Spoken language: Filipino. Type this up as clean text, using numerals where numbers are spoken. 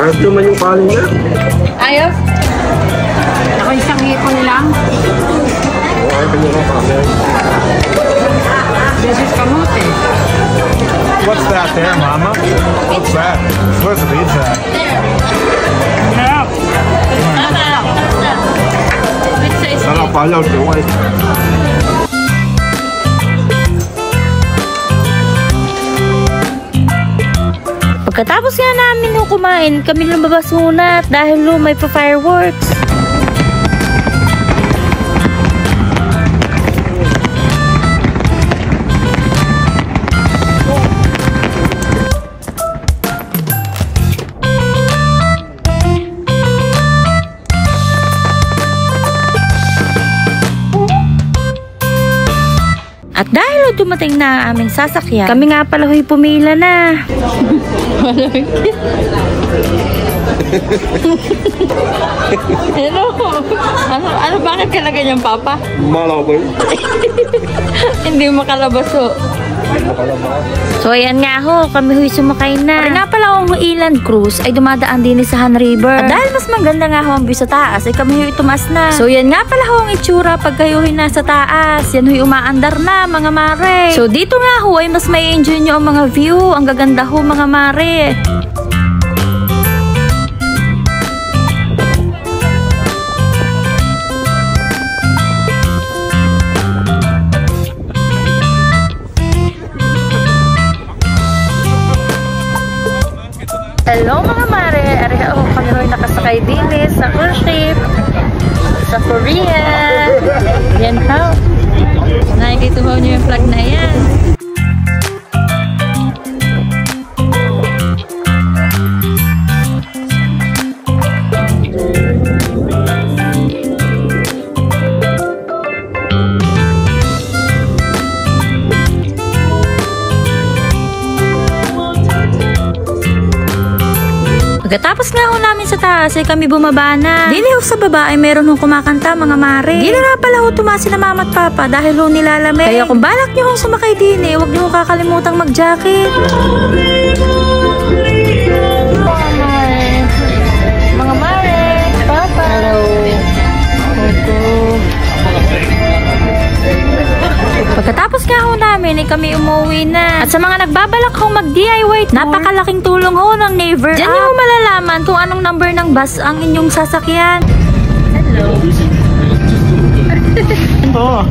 Ayos naman yung kanin niya. Ayos? Ako isang hipon lang. Ayos naman yung kanin. This is kamote. What's that there, Mama? What's that? Where's the pizza? Sarap pala, okay. Pagkatapos nga namin kumain, kami lumabas muna dahil may pa-fireworks. At dahil dumating na ang aming sasakyan, kami nga pala huy pumila na. Ano bakit ka na ganyan, Papa? Malaw ba yun? Hindi makalabas ho. So ayan nga ho, kami huy sumakay na. Para nga pala ang Ilan Cruise ay dumadaan din sa Han River. At dahil mas maganda nga ho ang view sa taas, ay kami huy tumaas na. So yan nga pala ho ang itsura pag kayo huy nasa taas. Yan huy umaandar na mga mare. So dito nga ho ay mas may enjoy nyo ang mga view. Ang gaganda ho mga mare. Hello mga mare! Ariha ako kami ho'y nakasakay din sa cruise ship sa Korea. Yan ho. Nakikita mo nyo yung flag na yan. Pagkatapos nga ho namin sa taas ay kami bumaba na. Dili ho sa baba ay meron hong kumakanta mga mare. Dili na pala ho tumasi na mama at papa dahil ho nilalamig. Kaya kung balak nyo hong sumakay din huwag nyo ho kakalimutang mag-jacket. Mga mare, papa. Hello. Pagkatapos nga ho namin ay kami umuwi na. At sa mga nagbabalak hong mag-DIY tour, napakalaking tulong ho ng Naver. Diyan nyo malalaman kung anong number ng bus ang inyong sasakyan. Hello.